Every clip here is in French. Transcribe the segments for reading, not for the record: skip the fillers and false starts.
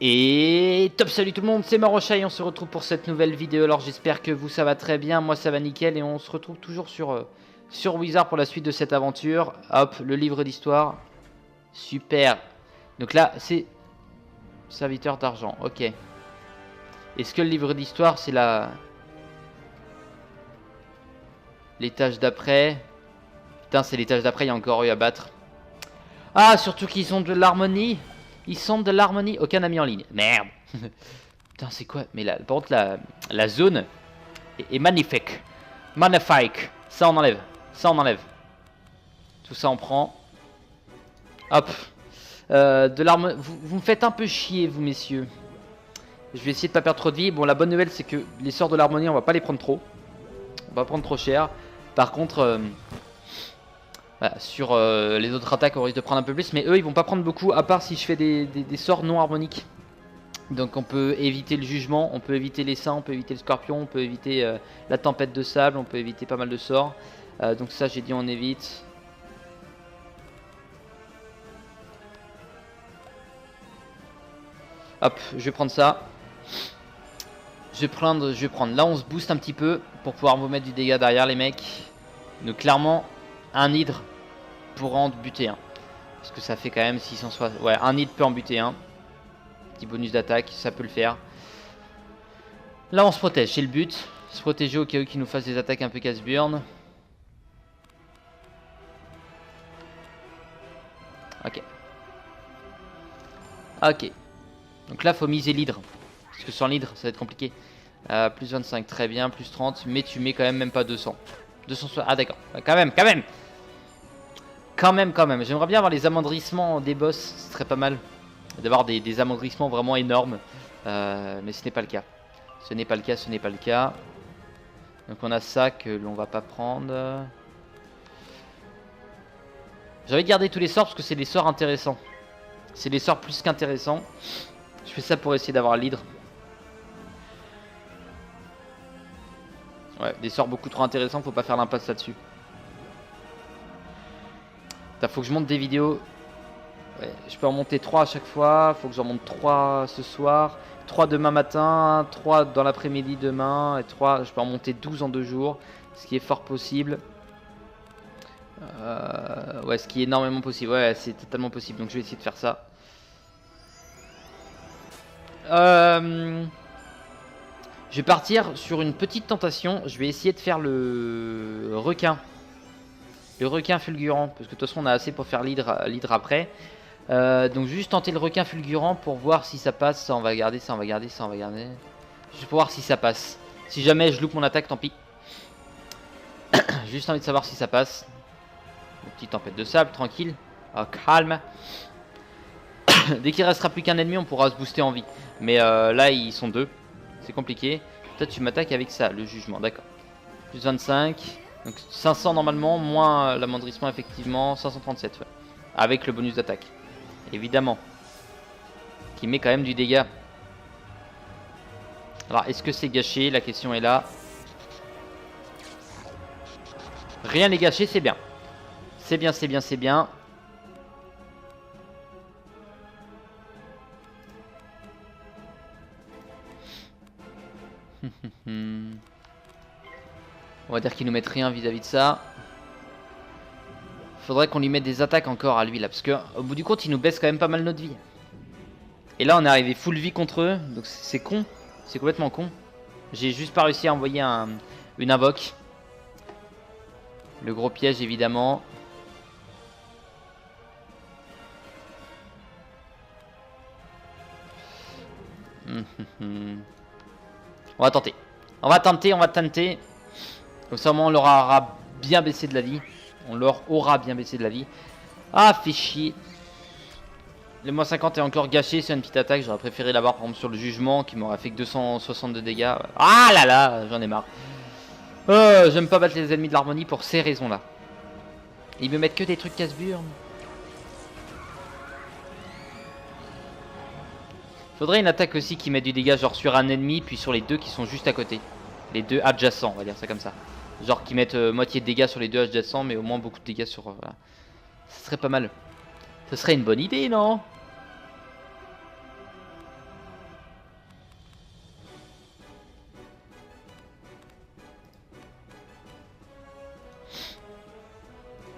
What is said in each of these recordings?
Et top, salut tout le monde, c'est Marocha et on se retrouve pour cette nouvelle vidéo. Alors j'espère que vous ça va très bien, moi ça va nickel. Et on se retrouve toujours sur Wizard pour la suite de cette aventure. Hop, le livre d'histoire. Super. Donc là c'est serviteur d'argent, ok. Est-ce que le livre d'histoire c'est l'étage d'après? Putain, c'est l'étage d'après, il y a encore eu à battre. Ah, surtout qu'ils ont de l'harmonie. Ils sont de l'harmonie. Aucun ami en ligne. Merde. Putain, c'est quoi? Mais là, par contre, la zone est magnifique. Magnifique. Ça, on enlève. Ça, on enlève. Tout ça, on prend. Hop. De l'harmonie. Vous me faites un peu chier, vous, messieurs. Je vais essayer de pas perdre trop de vie. Bon, la bonne nouvelle, c'est que les sorts de l'harmonie, on va pas les prendre trop. On va prendre trop cher. Par contre... voilà, sur les autres attaques on risque de prendre un peu plus, mais eux ils vont pas prendre beaucoup à part si je fais des sorts non harmoniques. Donc on peut éviter le jugement, on peut éviter les saints, on peut éviter le scorpion, on peut éviter la tempête de sable, on peut éviter pas mal de sorts. Donc ça j'ai dit on évite. Hop, je vais prendre ça. Je vais prendre, là on se booste un petit peu pour pouvoir vous mettre du dégât derrière les mecs. Donc clairement un hydre pour en buter un. Parce que ça fait quand même 660. Ouais, un hit peut en buter un. Petit bonus d'attaque, ça peut le faire. Là, on se protège, c'est le but. Se protéger au cas où qu'ils nous fassent des attaques un peu casse-burn. Ok. Ok. Donc là, faut miser l'hydre. Parce que sans l'hydre, ça va être compliqué. Plus 25, très bien. Plus 30, mais tu mets quand même pas 200. 260. Ah, d'accord. Quand même, quand même. Quand même. J'aimerais bien avoir les amendrissements des boss, ce serait pas mal. D'avoir des amendrissements vraiment énormes. Mais ce n'est pas le cas. Ce n'est pas le cas. Donc on a ça que l'on va pas prendre. J'ai envie de garder tous les sorts parce que c'est des sorts intéressants. C'est des sorts plus qu'intéressants. Je fais ça pour essayer d'avoir l'hydre. Ouais, des sorts beaucoup trop intéressants, faut pas faire l'impasse là-dessus. Faut que je monte des vidéos. Ouais, je peux en monter 3 à chaque fois. Faut que j'en monte 3 ce soir, 3 demain matin, 3 dans l'après-midi demain, et 3, je peux en monter 12 en 2 jours. Ce qui est fort possible. Ouais, ce qui est énormément possible. Ouais, c'est totalement possible. Donc je vais essayer de faire ça. Je vais partir sur une petite tentation. Je vais essayer de faire le requin. Le requin fulgurant. Parce que de toute façon on a assez pour faire l'hydre après. Donc juste tenter le requin fulgurant pour voir si ça passe. Ça on va garder, ça on va garder, ça on va garder. Juste pour voir si ça passe. Si jamais je loupe mon attaque, tant pis. J'ai juste envie de savoir si ça passe. Une petite tempête de sable, tranquille. Oh, calme. Dès qu'il restera plus qu'un ennemi, on pourra se booster en vie. Mais là ils sont deux. C'est compliqué. Toi tu m'attaques avec ça, le jugement, d'accord. Plus 25. Donc 500 normalement, moins l'amendrissement effectivement. 537, ouais. Avec le bonus d'attaque. Évidemment. Qui met quand même du dégât. Alors, est-ce que c'est gâché? La question est là. Rien n'est gâché, c'est bien. C'est bien, c'est bien, c'est bien. On va dire qu'il nous mette rien vis-à-vis de ça. Faudrait qu'on lui mette des attaques encore à lui là. Parce que au bout du compte, il nous baisse quand même pas mal notre vie. Et là, on est arrivé full vie contre eux. Donc c'est con. C'est complètement con. J'ai juste pas réussi à envoyer une invoque. Le gros piège évidemment. On va tenter. On va tenter. Comme ça au moins on leur aura bien baissé de la vie. On leur aura bien baissé de la vie. Ah, fait chier. Le moins 50 est encore gâché sur une petite attaque. J'aurais préféré l'avoir par exemple sur le jugement qui m'aurait fait que 260 de dégâts. Ah là là, j'en ai marre. J'aime pas battre les ennemis de l'harmonie pour ces raisons-là. Ils me mettent que des trucs casse-burn. Faudrait une attaque aussi qui met du dégât genre sur un ennemi puis sur les deux qui sont juste à côté. Les deux adjacents, on va dire ça comme ça. Genre qui mettent moitié de dégâts sur les deux adjacents mais au moins beaucoup de dégâts sur... voilà. Ça serait pas mal. Ce serait une bonne idée, non?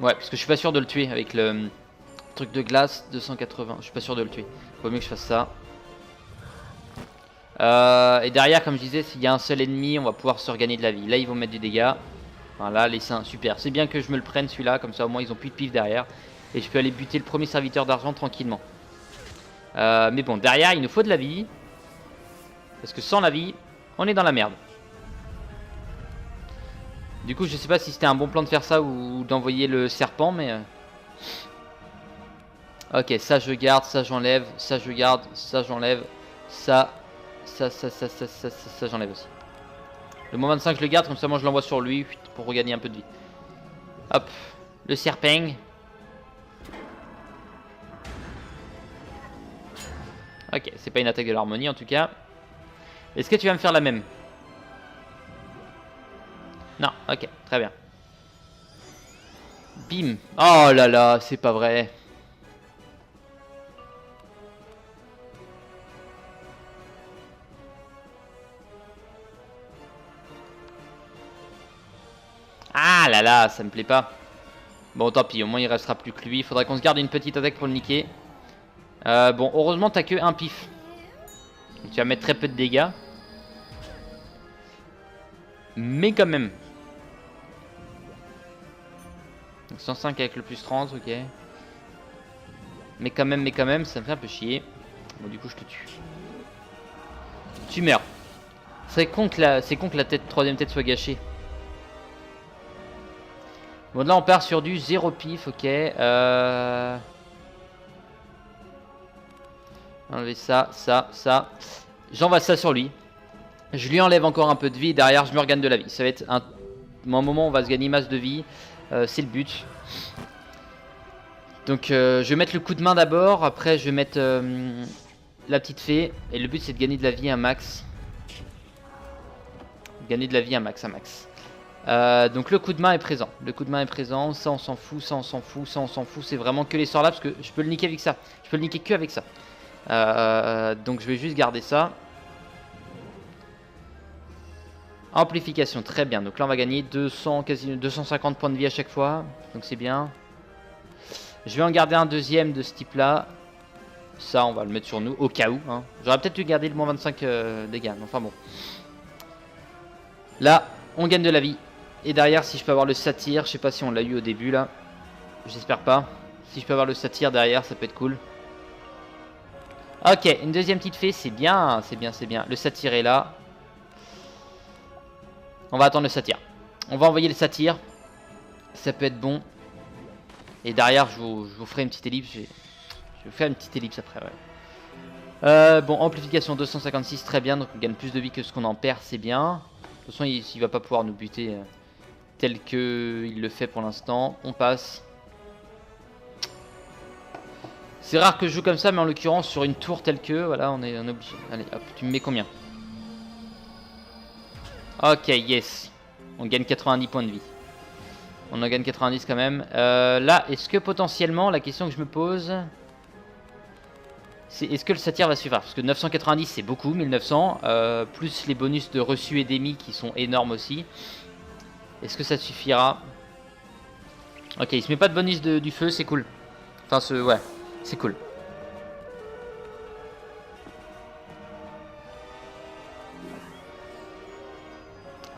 Ouais, parce que je suis pas sûr de le tuer avec le truc de glace 280. Je suis pas sûr de le tuer. Vaut mieux que je fasse ça. Et derrière, comme je disais, s'il y a un seul ennemi, on va pouvoir se regagner de la vie. Là, ils vont mettre du dégât. Voilà, les seins, super. C'est bien que je me le prenne celui-là, comme ça au moins ils ont plus de pif derrière. Et je peux aller buter le premier serviteur d'argent tranquillement. Mais bon, derrière, il nous faut de la vie. Parce que sans la vie, on est dans la merde. Du coup, je sais pas si c'était un bon plan de faire ça ou d'envoyer le serpent, mais... Ok, ça je garde, ça j'enlève, ça je garde, ça j'enlève, ça j'enlève aussi. Le moins 25 je le garde, comme ça moi je l'envoie sur lui pour regagner un peu de vie. Hop, le serpent. Ok, c'est pas une attaque de l'harmonie en tout cas. Est-ce que tu vas me faire la même? Non, ok, très bien. Bim. Oh là là, c'est pas vrai. Ah là là, ça me plaît pas. Bon, tant pis, au moins il restera plus que lui. Il faudrait qu'on se garde une petite attaque pour le niquer. Bon, heureusement, t'as que un pif. Donc, tu vas mettre très peu de dégâts. Mais quand même. Donc 105 avec le plus 30, ok. Mais quand même, ça me fait un peu chier. Bon, du coup, je te tue. Tu meurs. C'est con que la troisième tête soit gâchée. Bon, là, on part sur du 0 pif, ok. Enlever ça, ça. J'envoie ça sur lui. Je lui enlève encore un peu de vie. Derrière, je me regagne de la vie. Ça va être un moment où on va se gagner masse de vie. C'est le but. Donc, je vais mettre le coup de main d'abord. Après, je vais mettre la petite fée. Et le but, c'est de gagner de la vie un max. Gagner de la vie un max, donc le coup de main est présent. Le coup de main est présent. Ça, on s'en fout. Ça, on s'en fout. Ça, on s'en fout. C'est vraiment que les sorts là. Parce que je peux le niquer avec ça. Je peux le niquer que avec ça. Donc, je vais juste garder ça. Amplification, très bien. Donc là, on va gagner 200, quasi 250 points de vie à chaque fois. Donc c'est bien. Je vais en garder un deuxième de ce type-là. Ça, on va le mettre sur nous, au cas où. Hein. J'aurais peut-être dû garder le moins 25 dégâts. Enfin bon. Là, on gagne de la vie. Et derrière, si je peux avoir le satyre. Je sais pas si on l'a eu au début, là. J'espère pas. Si je peux avoir le satyre derrière, ça peut être cool. Ok, une deuxième petite fée, c'est bien. C'est bien, c'est bien. Le satyre est là. On va attendre le satyre. On va envoyer le satyre. Ça peut être bon. Et derrière, je vous ferai une petite ellipse. Je vais faire une petite ellipse après, ouais. Bon, amplification 256, très bien. Donc on gagne plus de vie que ce qu'on en perd, c'est bien. De toute façon, il va pas pouvoir nous buter tel qu'il le fait pour l'instant. On passe. C'est rare que je joue comme ça, mais en l'occurrence, sur une tour telle que... Voilà, on est obligé. Allez, hop, tu me mets combien? Ok, yes. On gagne 90 points de vie. On en gagne 90 quand même. Là, est-ce que potentiellement, la question que je me pose, c'est est-ce que le satyre va suffire? Parce que 990 c'est beaucoup, 1900. Plus les bonus de reçu et d'émis qui sont énormes aussi. Est-ce que ça suffira? Ok, il se met pas de bonus du feu, c'est cool. Enfin, ouais, c'est cool.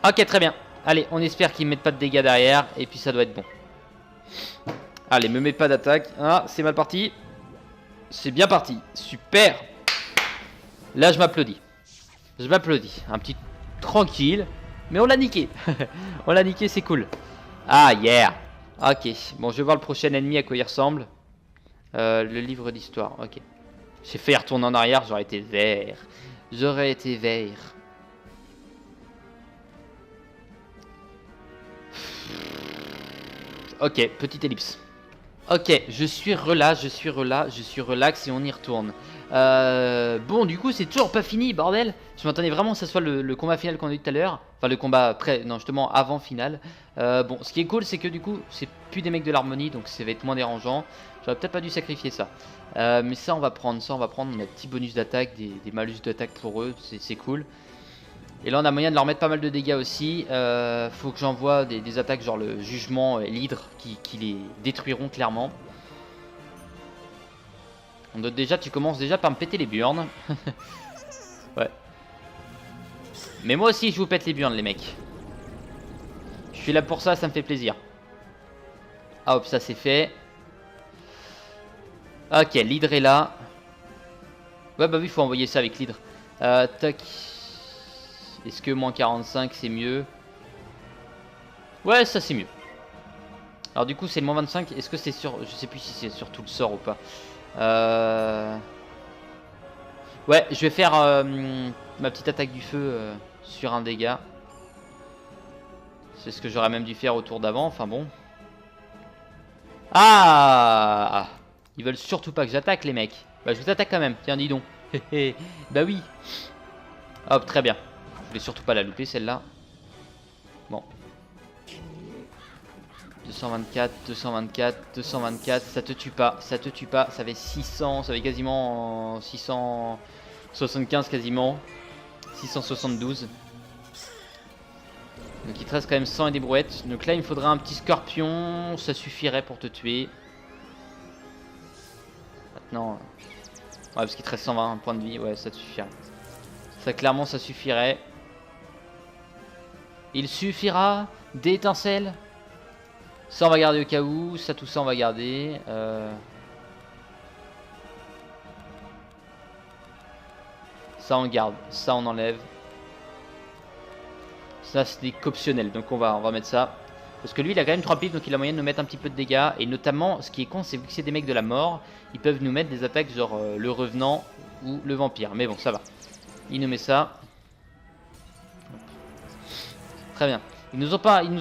Ok, très bien. Allez, on espère qu'ils ne mettent pas de dégâts derrière. Et puis ça doit être bon. Allez, me mets pas d'attaque. Ah, c'est mal parti. C'est bien parti. Super. Là, je m'applaudis. Je m'applaudis. Un petit tranquille. Mais on l'a niqué. On l'a niqué, c'est cool. Ah, yeah. Ok. Bon, je vais voir le prochain ennemi à quoi il ressemble. Le livre d'histoire. Ok. J'ai fait retourner en arrière. J'aurais été vert. J'aurais été vert. Ok, petite ellipse. Ok, je suis relax et on y retourne. Bon, du coup, c'est toujours pas fini, bordel. Je m'attendais vraiment que ce soit le combat final qu'on a eu tout à l'heure. Enfin, le combat après, non, justement, avant final. Bon, ce qui est cool, c'est que du coup, c'est plus des mecs de l'harmonie, donc ça va être moins dérangeant. J'aurais peut-être pas dû sacrifier ça. Mais ça, on va prendre. On a des petits bonus d'attaque, des malus d'attaque pour eux, c'est cool. Et là on a moyen de leur mettre pas mal de dégâts aussi. Faut que j'envoie des attaques genre le jugement et l'hydre qui les détruiront clairement. Donc déjà tu commences déjà par me péter les burnes. Ouais. Mais moi aussi je vous pète les burnes les mecs. Je suis là pour ça, ça me fait plaisir. Ah hop, ça c'est fait. Ok, l'hydre est là. Ouais bah oui, il faut envoyer ça avec l'hydre. Tac. Est-ce que moins 45 c'est mieux? Ouais, ça c'est mieux. Alors du coup c'est le moins 25. Est-ce que c'est sur... Je sais plus si c'est sur tout le sort ou pas. Ouais, je vais faire ma petite attaque du feu sur un dégât. C'est ce que j'aurais même dû faire au tour d'avant, enfin bon. Ah! Ils veulent surtout pas que j'attaque les mecs. Bah je vous attaque quand même, tiens dis donc. Bah oui. Hop, très bien. Je voulais surtout pas la louper celle-là. Bon. 224, 224, 224, ça te tue pas, ça te tue pas, ça fait 600, ça fait quasiment 675 quasiment, 672. Donc il te reste quand même 100 et des brouettes. Donc là il me faudra un petit scorpion, ça suffirait pour te tuer. Maintenant, ouais parce qu'il te reste 120 points de vie, ouais ça te suffirait. Ça clairement ça suffirait. Il suffira d'étincelles. Ça on va garder au cas où, ça tout ça on va garder. Ça on garde, ça on enlève. Ça c'est qu'optionnel, donc on va mettre ça. Parce que lui il a quand même 3 pifs, donc il a moyen de nous mettre un petit peu de dégâts. Et notamment, ce qui est con, c'est vu que c'est des mecs de la mort, ils peuvent nous mettre des attaques genre le revenant ou le vampire. Mais bon, ça va. Il nous met ça. Très bien. Ils nous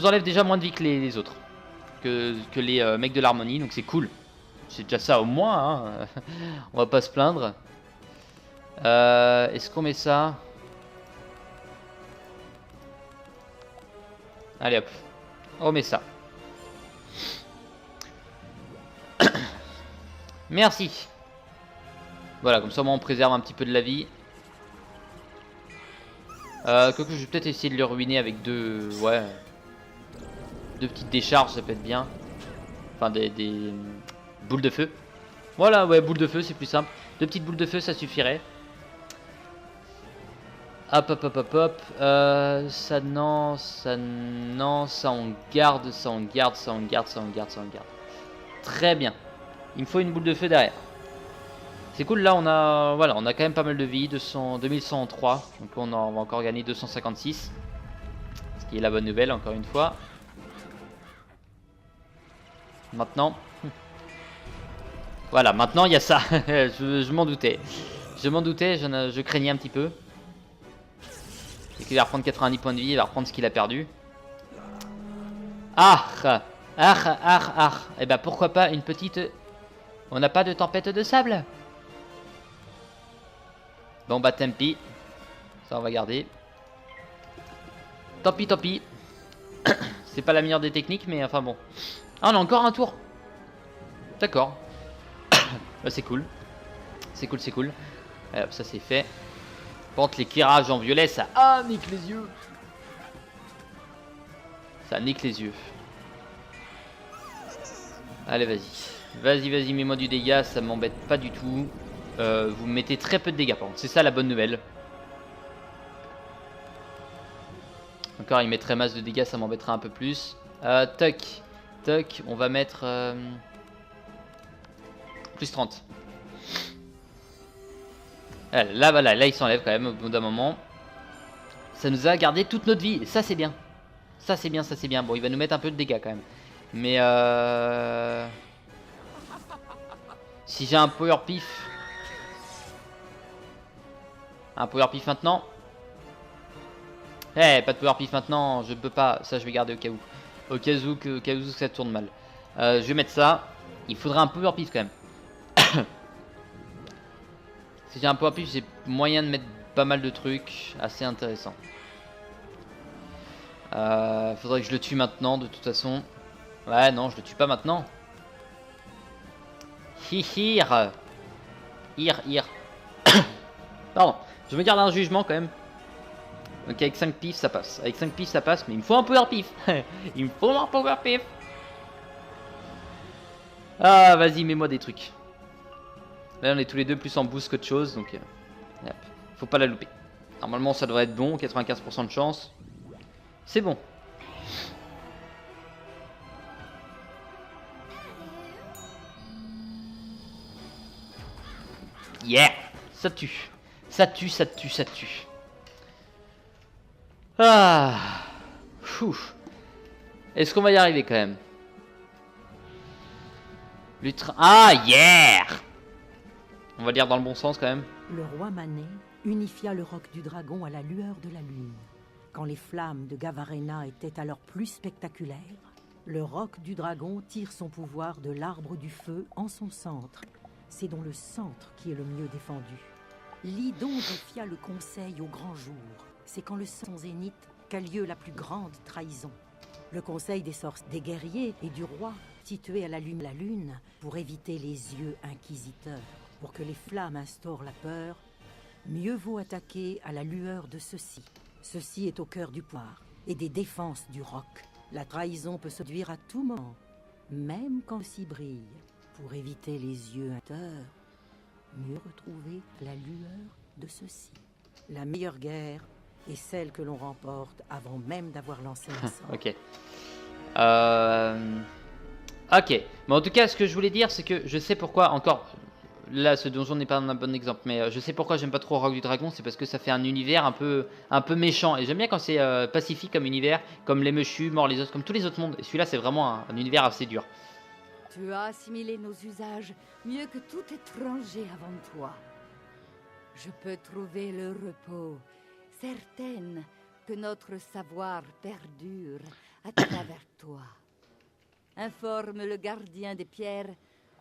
enlèvent déjà moins de vie que les autres. Que les mecs de l'harmonie, donc c'est cool. C'est déjà ça au moins, hein. On va pas se plaindre. Est-ce qu'on met ça? Allez hop. On met ça. Merci. Voilà, comme ça moi on préserve un petit peu de la vie. Quoique je vais peut-être essayer de le ruiner avec deux... Ouais. Deux petites décharges, ça peut être bien. Enfin des boules de feu. Voilà, ouais, boules de feu, c'est plus simple. Deux petites boules de feu, ça suffirait. Hop, hop, hop, hop, hop. Ça, non, ça, non. Ça, on garde, ça, on garde, ça, on garde, ça, on garde, ça, on garde. Très bien. Il me faut une boule de feu derrière. C'est cool, là, on a, voilà, on a quand même pas mal de vie. 2103. Donc, on va encore gagner 256. Ce qui est la bonne nouvelle, encore une fois. Maintenant. Voilà, maintenant, il y a ça. je m'en doutais. Je m'en doutais, je craignais un petit peu. Et qu'il va reprendre 90 points de vie, il va reprendre ce qu'il a perdu. Ah, et ben pourquoi pas une petite... On n'a pas de tempête de sable? Bon bah tant pis. Ça on va garder. Tant pis, tant pis. C'est pas la meilleure des techniques, mais enfin bon. Ah, on a encore un tour. D'accord. Bah, c'est cool. C'est cool, c'est cool. Allez, hop, ça c'est fait. Par contre, l'éclairage en violet, ça nique les yeux. Ça nique les yeux. Allez, vas-y. Vas-y, vas-y, mets-moi du dégât, ça m'embête pas du tout. Vous mettez très peu de dégâts, par contre. C'est ça la bonne nouvelle. Encore, il mettrait masse de dégâts, ça m'embêterait un peu plus. Toc, toc, on va mettre... plus 30. Là, voilà, là il s'enlève quand même au bout d'un moment. Ça nous a gardé toute notre vie. Ça c'est bien. Ça c'est bien, ça c'est bien. Bon, il va nous mettre un peu de dégâts quand même. Mais si j'ai un power pif. Un power pif maintenant. Eh, pas de power pif maintenant. Je peux pas. Ça je vais garder au cas où. Au cas où ça tourne mal. Je vais mettre ça. Il faudrait un power pif quand même. Si j'ai un power pif, j'ai moyen de mettre pas mal de trucs assez intéressants. Faudrait que je le tue maintenant de toute façon. Ouais, non, je le tue pas maintenant. Hir. Pardon, je me garde un jugement quand même. Donc avec 5 pifs ça passe. Avec 5 pifs ça passe, mais il me faut un power pif. Il me faut un power pif. Ah vas-y, mets-moi des trucs. Là on est tous les deux plus en boost qu'autre chose, donc hop. Faut pas la louper. Normalement ça devrait être bon, 95% de chance. C'est bon. Yeah. Ça tue. Ça tue, ça tue, ça tue. Ah. Est-ce qu'on va y arriver quand même? Ah, yeah. On va lire dans le bon sens quand même. Le roi Manet unifia le roc du dragon à la lueur de la lune. Quand les flammes de Gavarena étaient alors plus spectaculaires, le roc du dragon tire son pouvoir de l'arbre du feu en son centre. C'est dans le centre qui est le mieux défendu. Lydon défia le conseil au grand jour. C'est quand le son zénith qu'a lieu la plus grande trahison. Le conseil des sorciers, des guerriers et du roi, situé à la lune pour éviter les yeux inquisiteurs. Pour que les flammes instaurent la peur, mieux vaut attaquer à la lueur de ceci. Ceci est au cœur du pouvoir et des défenses du roc. La trahison peut se produire à tout moment, même quand ceci brille. Pour éviter les yeux inteurs, mieux retrouver la lueur de ceci. La meilleure guerre est celle que l'on remporte avant même d'avoir lancé un sort. Ok. Ok. Mais en tout cas, ce que je voulais dire, c'est que je sais pourquoi, encore, là, ce donjon n'est pas un bon exemple, mais je sais pourquoi j'aime pas trop Roc du Dragon, c'est parce que ça fait un univers un peu méchant. Et j'aime bien quand c'est pacifique comme univers, comme les Meshus, Mort les Os, comme tous les autres mondes. Et celui-là, c'est vraiment un univers assez dur. Tu as assimilé nos usages mieux que tout étranger avant toi. Je peux trouver le repos, certaine que notre savoir perdure à travers toi. Informe le gardien des pierres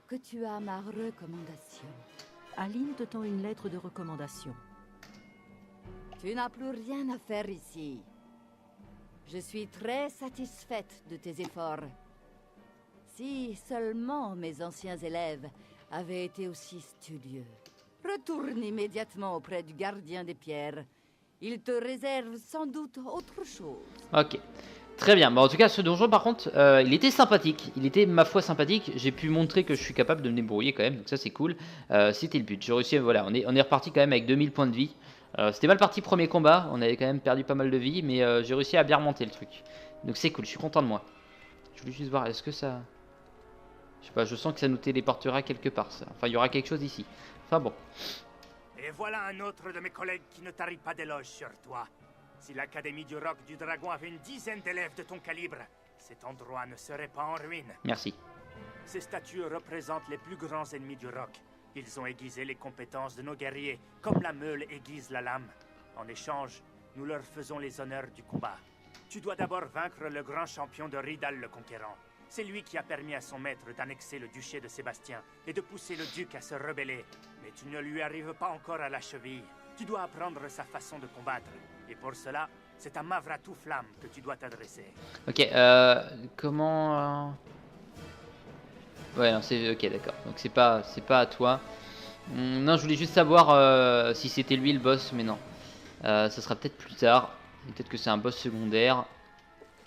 que tu as ma recommandation. Aline te tend une lettre de recommandation. Tu n'as plus rien à faire ici. Je suis très satisfaite de tes efforts. Si seulement mes anciens élèves avaient été aussi studieux. Retourne immédiatement auprès du gardien des pierres. Il te réserve sans doute autre chose. Ok. Très bien. Bon, en tout cas, ce donjon, par contre, il était sympathique. Il était, ma foi, sympathique. J'ai pu montrer que je suis capable de me débrouiller quand même. Donc ça, c'est cool. C'était le but. J'ai réussi, voilà, on est reparti quand même avec 2000 points de vie. C'était mal parti premier combat. On avait quand même perdu pas mal de vie. Mais j'ai réussi à bien remonter le truc. Donc c'est cool. Je suis content de moi. Je voulais juste voir, est-ce que ça... Je sais pas, je sens que ça nous téléportera quelque part, ça. Enfin, il y aura quelque chose ici. Enfin bon. Et voilà un autre de mes collègues qui ne tarit pas d'éloges sur toi. Si l'Académie du Roc du Dragon avait une dizaine d'élèves de ton calibre, cet endroit ne serait pas en ruine. Merci. Ces statues représentent les plus grands ennemis du Roc. Ils ont aiguisé les compétences de nos guerriers, comme la meule aiguise la lame. En échange, nous leur faisons les honneurs du combat. Tu dois d'abord vaincre le grand champion de Ridal le Conquérant. C'est lui qui a permis à son maître d'annexer le duché de Sébastien et de pousser le duc à se rebeller. Mais tu ne lui arrives pas encore à la cheville. Tu dois apprendre sa façon de combattre. Et pour cela, c'est à Mavratou Flamme que tu dois t'adresser. Ok, comment... Ouais, non, c'est... Ok, d'accord. Donc c'est pas à toi. Non, je voulais juste savoir si c'était lui le boss, mais non. Ça sera peut-être plus tard. Peut-être que c'est un boss secondaire.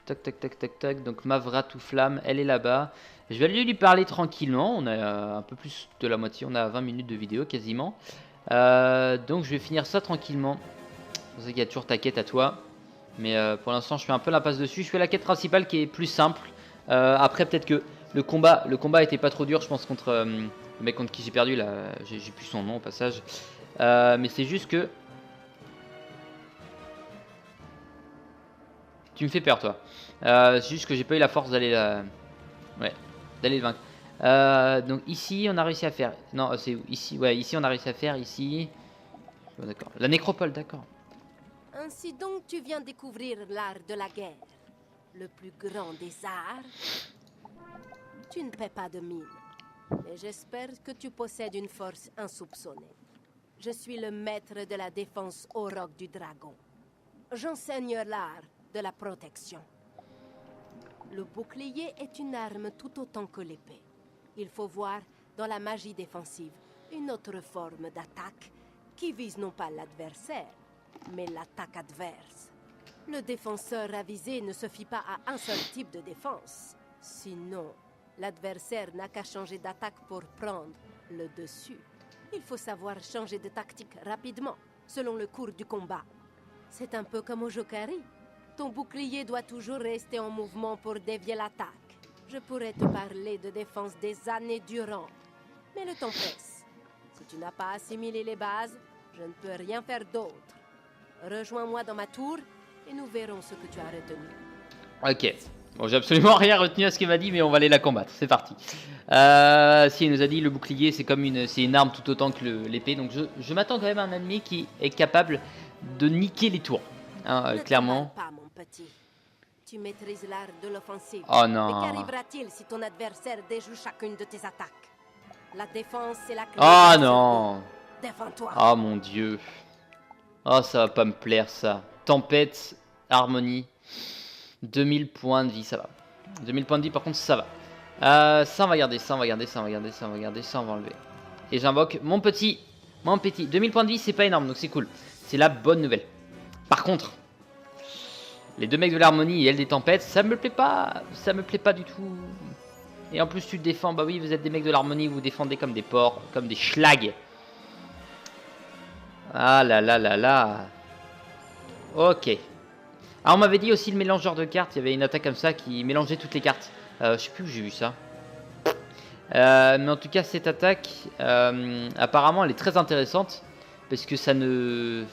Tac, tac, tac, tac, tac. Donc Mavratou Flamme, elle est là-bas. Je vais aller lui parler tranquillement. On a un peu plus de la moitié. On a 20 minutes de vidéo quasiment. Donc je vais finir ça tranquillement. C'est ça qu'il y a toujours ta quête à toi. Mais pour l'instant je fais un peu l'impasse dessus. Je fais la quête principale qui est plus simple. Après peut-être que le combat était pas trop dur. Je pense contre le mec contre qui j'ai perdu là. J'ai plus son nom au passage. Mais c'est juste que... Tu me fais peur toi. C'est juste que j'ai pas eu la force d'aller d'aller le vaincre. Donc ici on a réussi à faire... Non c'est ici. Ouais ici on a réussi à faire ici. Oh, d'accord. La nécropole, d'accord. Ainsi donc tu viens découvrir l'art de la guerre. Le plus grand des arts. Tu ne paies pas de mine. Mais j'espère que tu possèdes une force insoupçonnée. Je suis le maître de la défense au roc du dragon. J'enseigne l'art de la protection. Le bouclier est une arme tout autant que l'épée. Il faut voir dans la magie défensive une autre forme d'attaque qui vise non pas l'adversaire, mais l'attaque adverse. Le défenseur avisé ne se fie pas à un seul type de défense. Sinon, l'adversaire n'a qu'à changer d'attaque pour prendre le dessus. Il faut savoir changer de tactique rapidement, selon le cours du combat. C'est un peu comme au Jokari. Ton bouclier doit toujours rester en mouvement pour dévier l'attaque. Je pourrais te parler de défense des années durant, mais le temps presse. Si tu n'as pas assimilé les bases, je ne peux rien faire d'autre. Rejoins-moi dans ma tour et nous verrons ce que tu as retenu. Ok. Bon, j'ai absolument rien retenu à ce qu'il m'a dit, mais on va aller la combattre. C'est parti. Si, il nous a dit le bouclier, c'est comme une arme tout autant que l'épée. Donc je m'attends quand même à un ennemi qui est capable de niquer les tours. Hein, Ne clairement. t'emballe pas, mon petit. Tu maîtrises l'art de l'offensive. Oh Mais non. qu'arrivera-t-il si ton adversaire déjoue chacune de tes attaques? La défense, c'est la clé. Oh de la non. survie. Défends-toi. Oh mon dieu. Oh, ça va pas me plaire ça. Tempête, harmonie. 2000 points de vie, ça va. 2000 points de vie, par contre, ça va. Ça, on va garder, ça, on va garder, ça, on va garder, ça, on va garder, ça, on va enlever. Et j'invoque mon petit. 2000 points de vie, c'est pas énorme, donc c'est cool. C'est la bonne nouvelle. Par contre, les deux mecs de l'harmonie et elle des tempêtes, ça me plaît pas. Ça me plaît pas du tout. Et en plus, tu te défends. Bah oui, vous êtes des mecs de l'harmonie, vous défendez comme des porcs, comme des schlags. Ah là là là là. Ok. Ah, on m'avait dit aussi le mélangeur de cartes. Il y avait une attaque comme ça qui mélangeait toutes les cartes. Je sais plus où j'ai vu ça. Mais en tout cas, cette attaque, apparemment, elle est très intéressante. Parce que ça ne...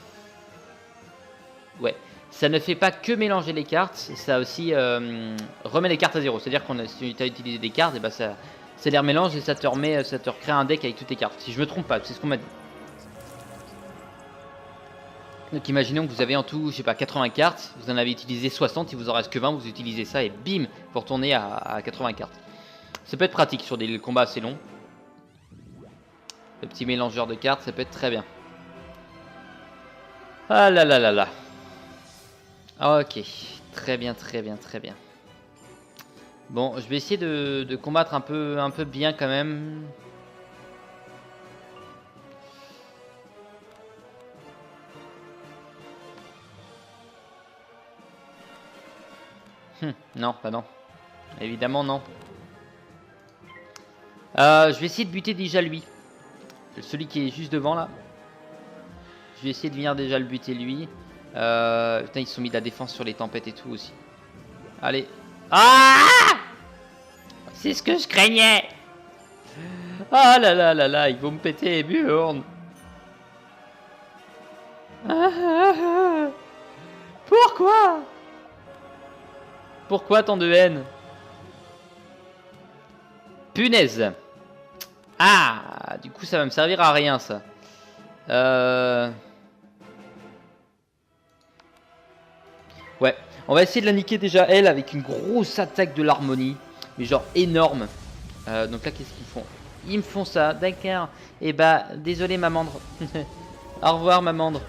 Ouais. Ça ne fait pas que mélanger les cartes. Ça aussi remet les cartes à zéro. C'est-à-dire que si tu as utilisé des cartes, et bah ça les remélange et ça te recrée un deck avec toutes les cartes. Si je me trompe pas, c'est ce qu'on m'a dit. Donc imaginons que vous avez en tout, je sais pas, 80 cartes, vous en avez utilisé 60, il vous en reste que 20, vous utilisez ça et bim, vous retournez à 80 cartes. Ça peut être pratique sur des combats assez longs. Le petit mélangeur de cartes, ça peut être très bien. Ah là là là là. Ok, très bien, très bien, très bien. Bon, je vais essayer de combattre un peu bien quand même. Non, pas non. Évidemment non. Je vais essayer de buter déjà lui. Celui qui est juste devant là. Je vais essayer de venir déjà le buter lui. Putain, ils se sont mis de la défense sur les tempêtes et tout aussi. Allez. Ah! C'est ce que je craignais. Ah là là là là, ils vont me péter les burnes. Pourquoi? Pourquoi tant de haine? Punaise. Ah, du coup ça va me servir à rien ça. Ouais, on va essayer de la niquer déjà elle avec une grosse attaque de l'harmonie. Mais genre énorme. Donc là qu'est-ce qu'ils font? Ils me font ça, d'accord. Et bah désolé Mamandre. Au revoir Mamandre.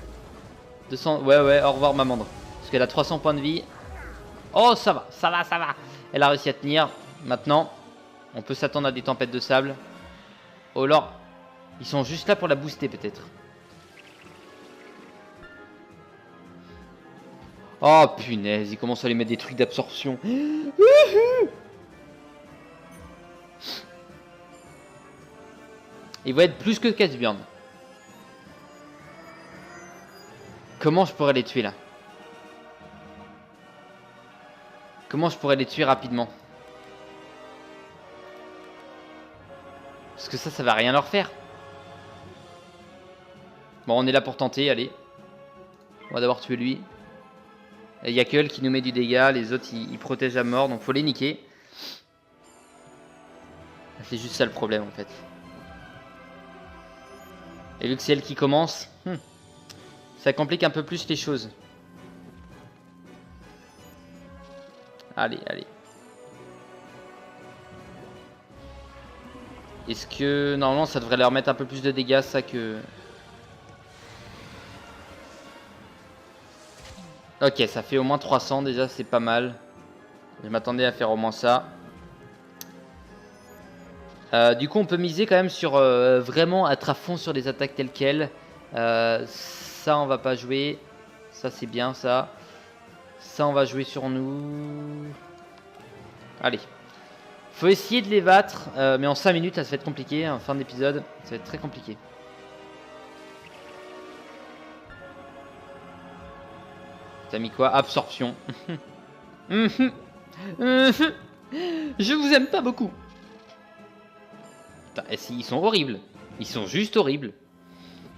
200... Ouais, au revoir Mamandre. Parce qu'elle a 300 points de vie. Oh, ça va, ça va, ça va. Elle a réussi à tenir. Maintenant, on peut s'attendre à des tempêtes de sable. Oh là, ils sont juste là pour la booster peut-être. Oh punaise, ils commencent à lui mettre des trucs d'absorption. Il va être plus que Casbjorn. Comment je pourrais les tuer là? Comment je pourrais les tuer rapidement? Parce que ça va rien leur faire. Bon, on est là pour tenter, allez. On va d'abord tuer lui. Il y a que elle qui nous met du dégât, les autres ils protègent à mort, donc faut les niquer. C'est juste ça le problème en fait. Et vu que c'est elle qui commence, ça complique un peu plus les choses. Allez, allez. Est-ce que... Normalement, ça devrait leur mettre un peu plus de dégâts, ça que... Ok, ça fait au moins 300 déjà, c'est pas mal. Je m'attendais à faire au moins ça. Du coup, on peut miser quand même sur vraiment être à fond sur les attaques telles quelles. Ça, on va pas jouer. Ça c'est bien ça. Ça on va jouer sur nous. Allez. Faut essayer de les battre. Mais en 5 minutes ça va être compliqué. En fin d'épisode ça va être très compliqué. T'as mis quoi? Absorption. Je vous aime pas beaucoup. Putain, ils sont horribles. Ils sont juste horribles.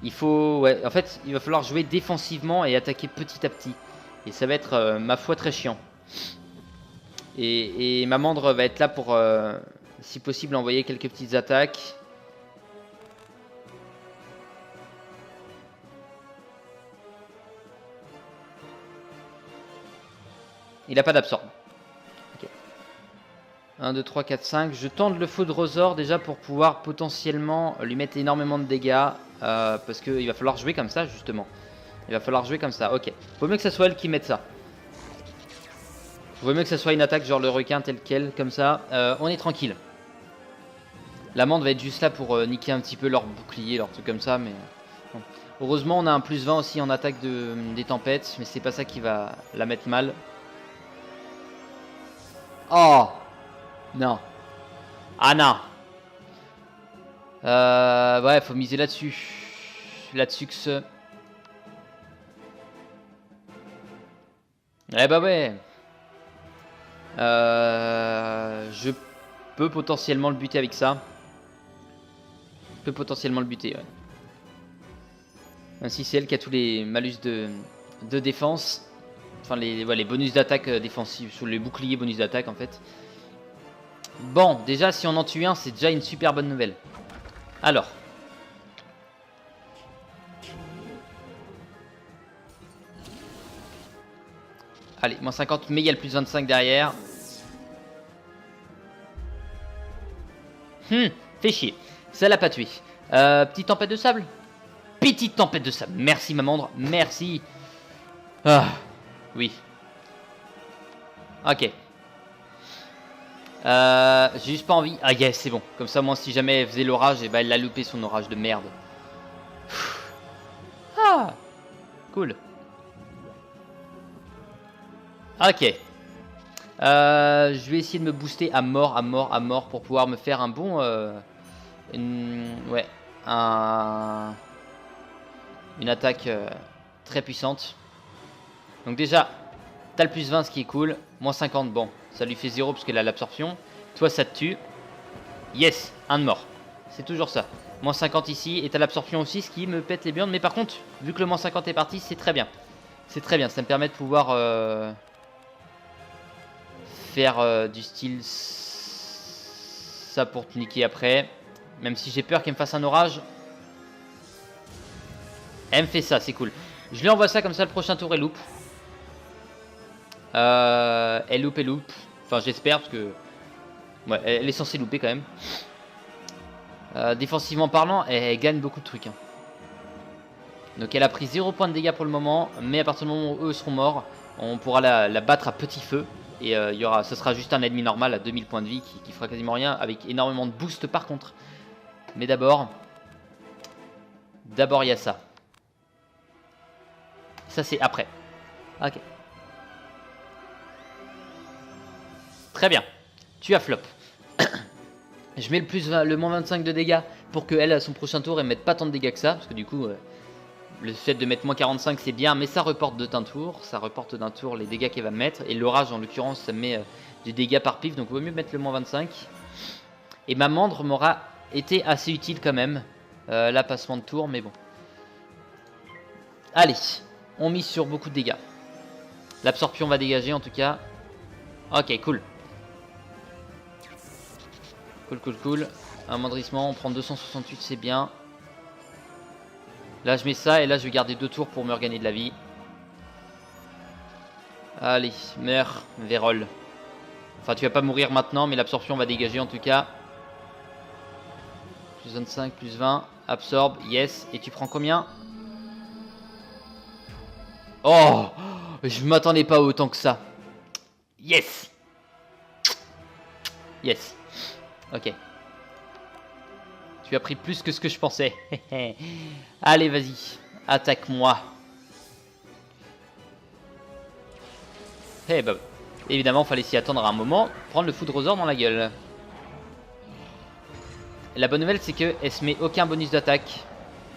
Il faut... Ouais, en fait, il va falloir jouer défensivement et attaquer petit à petit. Et ça va être, ma foi, très chiant. Et Mamandre va être là pour, si possible, envoyer quelques petites attaques. Il a pas d'absorbe. Okay. 1, 2, 3, 4, 5. Je tente le Foudrosaure déjà pour pouvoir potentiellement lui mettre énormément de dégâts. Parce qu'il va falloir jouer comme ça justement. Il va falloir jouer comme ça. Ok. Vaut mieux que ce soit elle qui mette ça. Vaut mieux que ce soit une attaque genre le requin tel quel. Comme ça. On est tranquille. L'amande va être juste là pour niquer un petit peu leur bouclier, leur truc comme ça. Mais bon. Heureusement on a un plus 20 aussi en attaque des tempêtes. Mais c'est pas ça qui va la mettre mal. Oh non. Ah non. Ouais, faut miser là-dessus. Là-dessus que ce... Eh bah ouais. Je peux potentiellement le buter avec ça. Je peux potentiellement le buter, ouais. Même si c'est elle qui a tous les malus de défense. Enfin, les bonus d'attaque défensive, sur les boucliers bonus d'attaque en fait. Bon, déjà, si on en tue un, c'est déjà une super bonne nouvelle. Alors. Allez, moins 50, mais il y a le plus 25 derrière. Fait chier. Ça l'a pas tué. Petite tempête de sable. Petite tempête de sable. Merci, Mamandre. Merci. Ah. Oui. Ok. J'ai juste pas envie. Ah yes, c'est bon. Comme ça, moi, si jamais elle faisait l'orage, et ben elle l'a loupé son orage de merde. Ah. Cool. Ok. Je vais essayer de me booster à mort, à mort, à mort pour pouvoir me faire un bon... ouais. Une attaque très puissante. Donc déjà, t'as le plus 20, ce qui est cool. Moins 50, bon, ça lui fait 0 parce qu'elle a l'absorption. Toi, ça te tue. Yes, un de mort. C'est toujours ça. Moins 50 ici, et t'as l'absorption aussi, ce qui me pète les burnes. Mais par contre, vu que le moins 50 est parti, c'est très bien. C'est très bien, ça me permet de pouvoir faire du style ça pour te niquer après. Même si j'ai peur qu'elle me fasse un orage. Elle me fait ça, c'est cool. Je lui envoie ça comme ça, le prochain tour elle loupe. Elle loupe. Enfin, j'espère parce que... Ouais, elle est censée louper quand même. Défensivement parlant, elle gagne beaucoup de trucs. Hein. Donc elle a pris 0 points de dégâts pour le moment. Mais à partir du moment où eux seront morts, on pourra la battre à petit feu. Et ce sera juste un ennemi normal à 2000 points de vie qui fera quasiment rien. Avec énormément de boost par contre. Mais d'abord il y a ça. Ça c'est après. Ok. Très bien. Tu as flop. Je mets le moins 25 de dégâts pour qu'elle, à son prochain tour, elle mette pas tant de dégâts que ça. Parce que du coup, le fait de mettre moins 45, c'est bien. Mais ça reporte d'un tour. Ça reporte d'un tour les dégâts qu'elle va mettre. Et l'orage, en l'occurrence, ça met des dégâts par pif. Donc, il vaut mieux mettre le moins 25. Et ma mandre m'aura été assez utile quand même. Là, passement de tour, mais bon. Allez. On mise sur beaucoup de dégâts. L'absorption va dégager, en tout cas. Ok, cool. Cool. Un mandrissement, on prend 268, c'est bien. Là, je mets ça et là, je vais garder 2 tours pour me regagner de la vie. Allez, meurs, Vérole. Enfin, tu vas pas mourir maintenant, mais l'absorption va dégager en tout cas. Plus 25, plus 20. Absorbe, yes. Et tu prends combien? Oh, je m'attendais pas autant que ça. Yes. Yes. Ok. Tu as pris plus que ce que je pensais. Allez, vas-y. Attaque-moi. Eh bah, évidemment, fallait s'y attendre à un moment. Prendre le foudrosaure dans la gueule. Et la bonne nouvelle, c'est qu'elle se met aucun bonus d'attaque.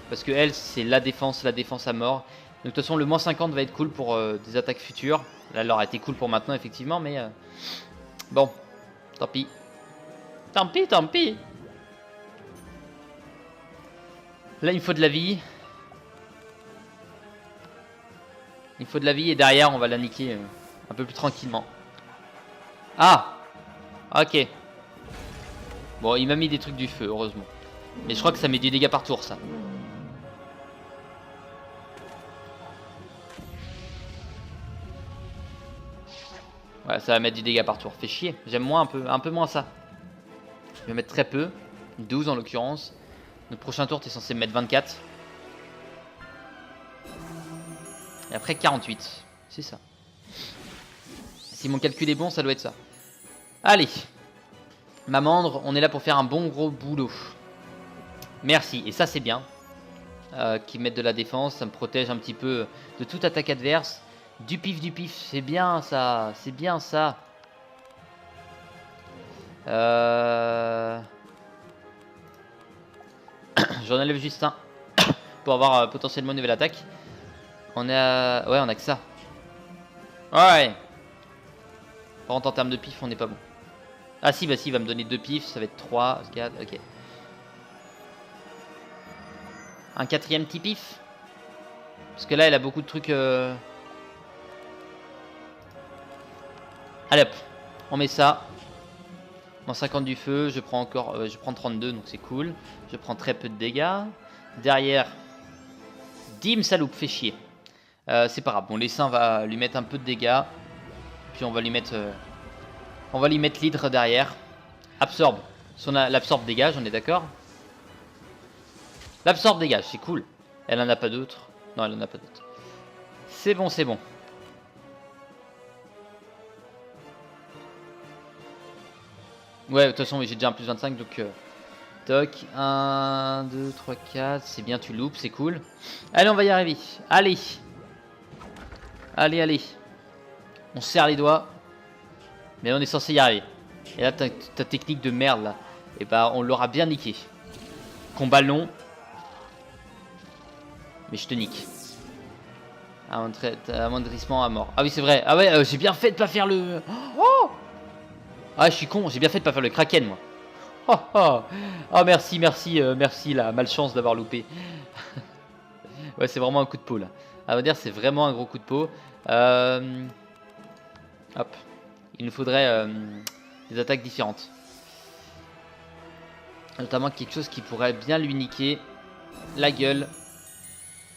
Parce que elle, c'est la défense à mort. Donc de toute façon, le moins 50 va être cool pour des attaques futures. Là, elle aurait été cool pour maintenant, effectivement, mais... bon, tant pis. Tant pis, tant pis. Là, il me faut de la vie. Il faut de la vie et derrière, on va la niquer un peu plus tranquillement. Ah! Ok. Bon, il m'a mis des trucs du feu, heureusement. Mais je crois que ça met du dégâts par tour, ça. Ouais, ça va mettre du dégât par tour. Fait chier. J'aime moins un peu moins ça. Je vais mettre très peu. 12 en l'occurrence. Notre prochain tour, t'es censé mettre 24. Et après 48. C'est ça. Si mon calcul est bon, ça doit être ça. Allez. Mamandre, on est là pour faire un bon gros boulot. Merci. Et ça, c'est bien. Qu'ils mettent de la défense. Ça me protège un petit peu de toute attaque adverse. Du pif, c'est bien ça, c'est bien ça. J'en enlève juste un pour avoir potentiellement une nouvelle attaque. On a... ouais, on a que ça. Ouais. Par contre, en termes de pif, on n'est pas bon. Ah si, bah si, il va me donner 2 pifs, ça va être 3, 4, ok. Un quatrième petit pif. Parce que là, elle a beaucoup de trucs... Allez hop, on met ça. Moins 50 du feu, je prends encore, je prends 32, donc c'est cool. Je prends très peu de dégâts. Derrière, Dim, ça loupe, fait chier. C'est pas grave, bon, l'essaim va lui mettre un peu de dégâts. Puis on va lui mettre l'hydre derrière. Absorbe. L'absorbe dégage, on est d'accord? L'absorbe dégage, c'est cool. Elle en a pas d'autres. Non, elle en a pas d'autres. C'est bon, c'est bon. Ouais, de toute façon, j'ai déjà un plus 25, donc... toc, 1, 2, 3, 4, c'est bien, tu loupes, c'est cool. Allez, on va y arriver. Allez. Allez, allez. On serre les doigts. Mais on est censé y arriver. Et là, ta technique de merde, là, et bah, on l'aura bien niqué. Combat long. Mais je te nique. Amoindrissement à mort. Ah oui, c'est vrai. Ah ouais, j'ai bien fait de pas faire le... Oh! Ah, je suis con, j'ai bien fait de pas faire le kraken, moi. Oh, oh. Oh merci, merci la malchance d'avoir loupé. Ouais, c'est vraiment un coup de peau, là. À vrai dire, c'est vraiment un gros coup de peau. Hop. Il nous faudrait des attaques différentes. Notamment quelque chose qui pourrait bien lui niquer la gueule.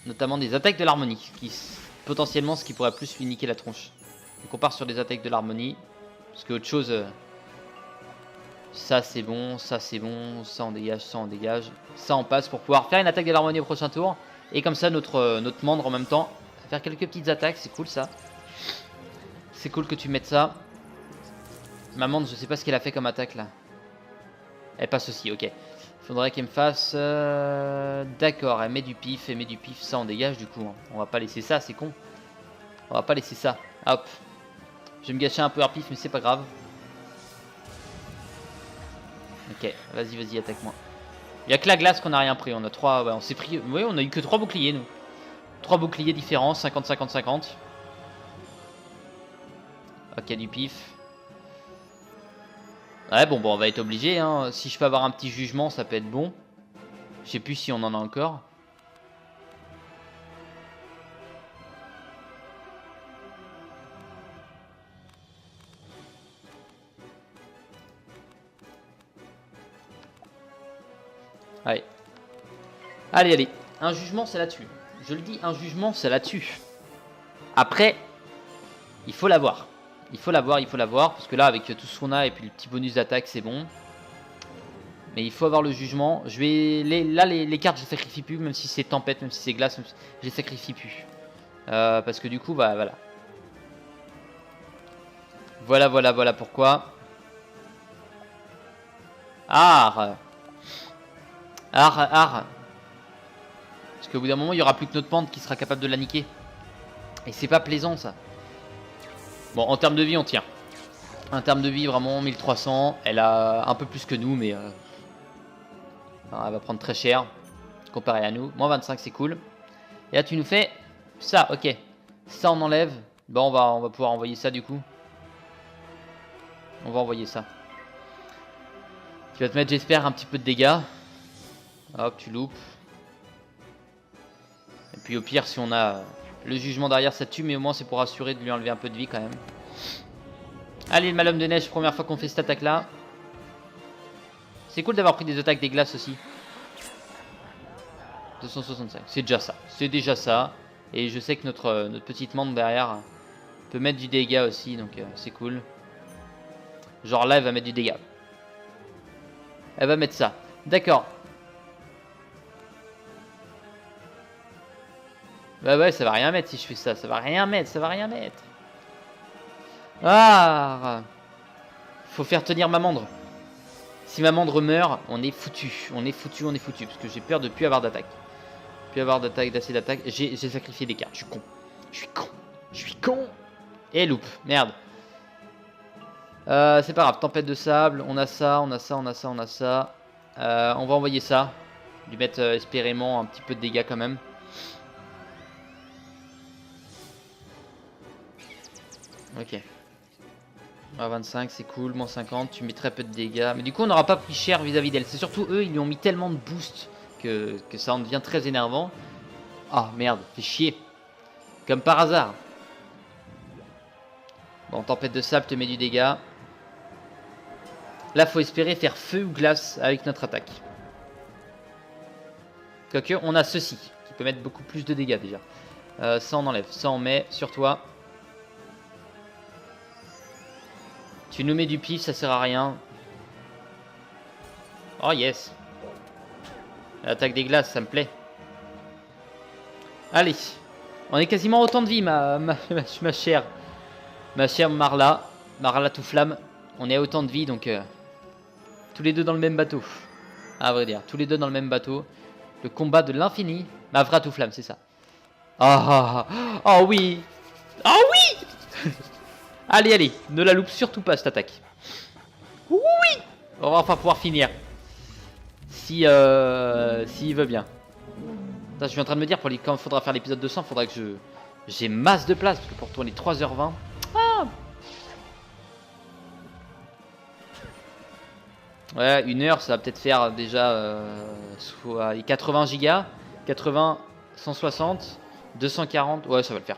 Notamment des attaques de l'harmonie. Potentiellement, ce qui pourrait plus lui niquer la tronche. Donc on part sur des attaques de l'harmonie. Parce que autre chose... ça c'est bon, ça c'est bon, ça on dégage, ça on dégage. Ça on passe pour pouvoir faire une attaque de l'harmonie au prochain tour. Et comme ça notre mandre en même temps va faire quelques petites attaques, c'est cool ça. C'est cool que tu mettes ça. Ma mandre, je sais pas ce qu'elle a fait comme attaque là. Elle passe aussi, ok. Faudrait qu'elle me fasse... D'accord, elle met du pif, ça on dégage du coup. Hein. On va pas laisser ça, c'est con. On va pas laisser ça. Hop. Je vais me gâcher un peu à pif, mais c'est pas grave. Ok, vas-y, attaque-moi. Il n'y a que la glace qu'on n'a rien pris. On a 3. Ouais, on s'est pris. Oui, on a eu que 3 boucliers, nous. 3 boucliers différents, 50-50-50. Ok, du pif. Ouais, bon, on va être obligé. Hein. Si je peux avoir un petit jugement, ça peut être bon. Je sais plus si on en a encore. Allez. Allez. Un jugement, c'est là-dessus. Je le dis, un jugement, c'est là-dessus. Après, il faut l'avoir. Il faut l'avoir. Parce que là, avec tout ce qu'on a et puis le petit bonus d'attaque, c'est bon. Mais il faut avoir le jugement. Je vais... les cartes, je les sacrifie plus. Même si c'est tempête, même si c'est glace, je les sacrifie plus. Parce que du coup, bah voilà. Voilà pourquoi. Parce qu'au bout d'un moment, il n'y aura plus que notre pente qui sera capable de la niquer. Et c'est pas plaisant, ça. Bon, en termes de vie, on tient. En termes de vie, vraiment 1300. Elle a un peu plus que nous, mais elle va prendre très cher comparé à nous. Moins 25, c'est cool. Et là, tu nous fais ça, ok. Ça, on enlève. Bon, on va pouvoir envoyer ça du coup. On va envoyer ça. Tu vas te mettre, j'espère, un petit peu de dégâts. Hop, tu loupes. Et puis au pire, si on a le jugement derrière, ça tue, mais au moins c'est pour assurer de lui enlever un peu de vie quand même. Allez, le malhomme de neige, première fois qu'on fait cette attaque là. C'est cool d'avoir pris des attaques des glaces aussi. 265, c'est déjà ça. C'est déjà ça. Et je sais que notre petite membre derrière peut mettre du dégât aussi, donc c'est cool. Genre là, elle va mettre du dégât. Elle va mettre ça. D'accord. Bah ouais, ça va rien mettre si je fais ça. Ça va rien mettre, ça va rien mettre. Ah, faut faire tenir ma mandre. Si ma mandre meurt, on est foutu. On est foutu, on est foutu. Parce que j'ai peur de plus avoir d'attaque. Plus avoir d'attaque, d'assez d'attaque. J'ai sacrifié des cartes. Je suis con. Je suis con. Je suis con. Et loupe. Merde. C'est pas grave. Tempête de sable. On a ça, on a ça, on a ça, on a ça. On va envoyer ça. Lui mettre espérément un petit peu de dégâts quand même. Ok. Ah, 25, c'est cool. Moins 50, tu mets très peu de dégâts. Mais du coup, on n'aura pas pris cher vis-à-vis d'elle. C'est surtout eux, ils lui ont mis tellement de boost que ça en devient très énervant. Ah, merde, fait chier. Comme par hasard. Bon, tempête de sable te met du dégât. Là, faut espérer faire feu ou glace avec notre attaque. Quoique, on a ceci, qui peut mettre beaucoup plus de dégâts déjà. Ça, on enlève. Ça, on met sur toi. Tu nous mets du pif, ça sert à rien. Oh yes. L'attaque des glaces, ça me plaît. Allez. On est quasiment autant de vie, ma chère. Ma chère Marla. Marla tout flamme. On est à autant de vie, donc... tous les deux dans le même bateau. À vrai dire, tous les deux dans le même bateau. Le combat de l'infini. Mavra tout flamme, c'est ça. Ah, oh oui. Oh oui. Allez, allez, ne la loupe surtout pas cette attaque. Oui. On va enfin pouvoir finir. Si s'il veut bien. Attends, je suis en train de me dire, quand il faudra faire l'épisode 200, il faudra que j'ai masse de place, parce que pour tourner 3h20... Ah. Ouais, 1 heure, ça va peut-être faire déjà soit 80 gigas, 80, 160, 240, ouais, ça va le faire.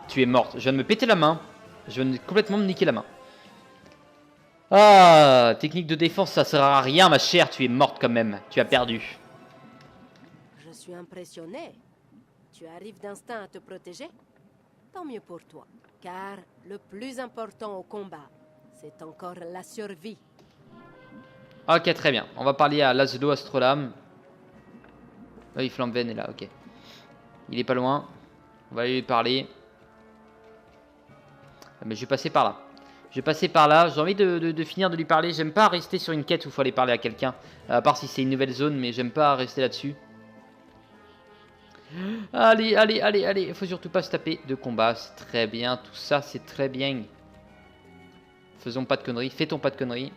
Tu es morte. Je viens de me péter la main. Je viens de complètement me niquer la main. Ah, technique de défense, ça sert à rien, ma chère. Tu es morte quand même. Tu as perdu. Je suis impressionné. Tu arrives d'instinct à te protéger? Tant mieux pour toi. Car le plus important au combat, c'est encore la survie. Ok, très bien. On va parler à Laszlo Astrolam. Oui, Flamven est là, ok. Il est pas loin. On va aller lui parler. Mais je vais passer par là. Je vais passer par là. J'ai envie de finir de lui parler. J'aime pas rester sur une quête où il faut aller parler à quelqu'un. À part si c'est une nouvelle zone, mais j'aime pas rester là-dessus. Allez, allez, allez, allez. Il faut surtout pas se taper de combat. C'est très bien. Tout ça, c'est très bien. Faisons pas de conneries. Fais ton pas de conneries.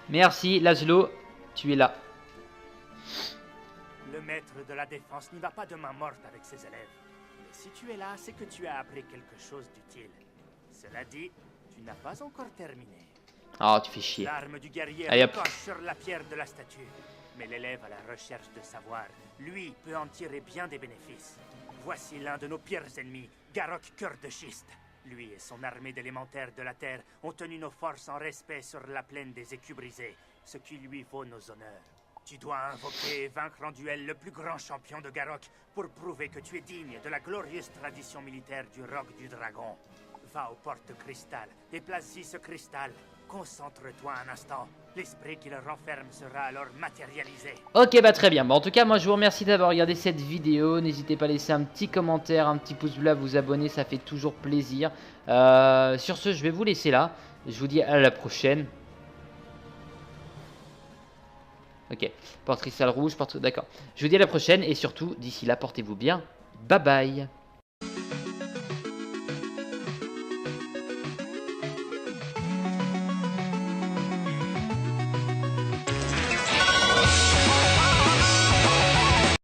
Merci, Laszlo. Tu es là. Le maître de la défense n'y va pas de main morte avec ses élèves. Mais si tu es là, c'est que tu as appris quelque chose d'utile. Cela dit, tu n'as pas encore terminé. Ah, tu fais chier. L'arme du guerrier Allez, hop. ricoche sur la pierre de la statue. Mais l'élève à la recherche de savoir, lui, peut en tirer bien des bénéfices. Voici l'un de nos pires ennemis, Garok Cœur de Schiste. Lui et son armée d'élémentaires de la Terre ont tenu nos forces en respect sur la plaine des Écus brisés, ce qui lui vaut nos honneurs. Tu dois invoquer et vaincre en duel le plus grand champion de Garok pour prouver que tu es digne de la glorieuse tradition militaire du Roc du Dragon. Va aux portes cristal et place-y ce cristal. Concentre-toi un instant. L'esprit qui le renferme sera alors matérialisé. Ok, bah très bien. Bon, en tout cas, moi je vous remercie d'avoir regardé cette vidéo. N'hésitez pas à laisser un petit commentaire, un petit pouce bleu, à vous abonner, ça fait toujours plaisir. Sur ce, je vais vous laisser là. Je vous dis à la prochaine. Ok, porte cristal rouge, d'accord. Je vous dis à la prochaine et surtout, d'ici là, portez-vous bien. Bye bye.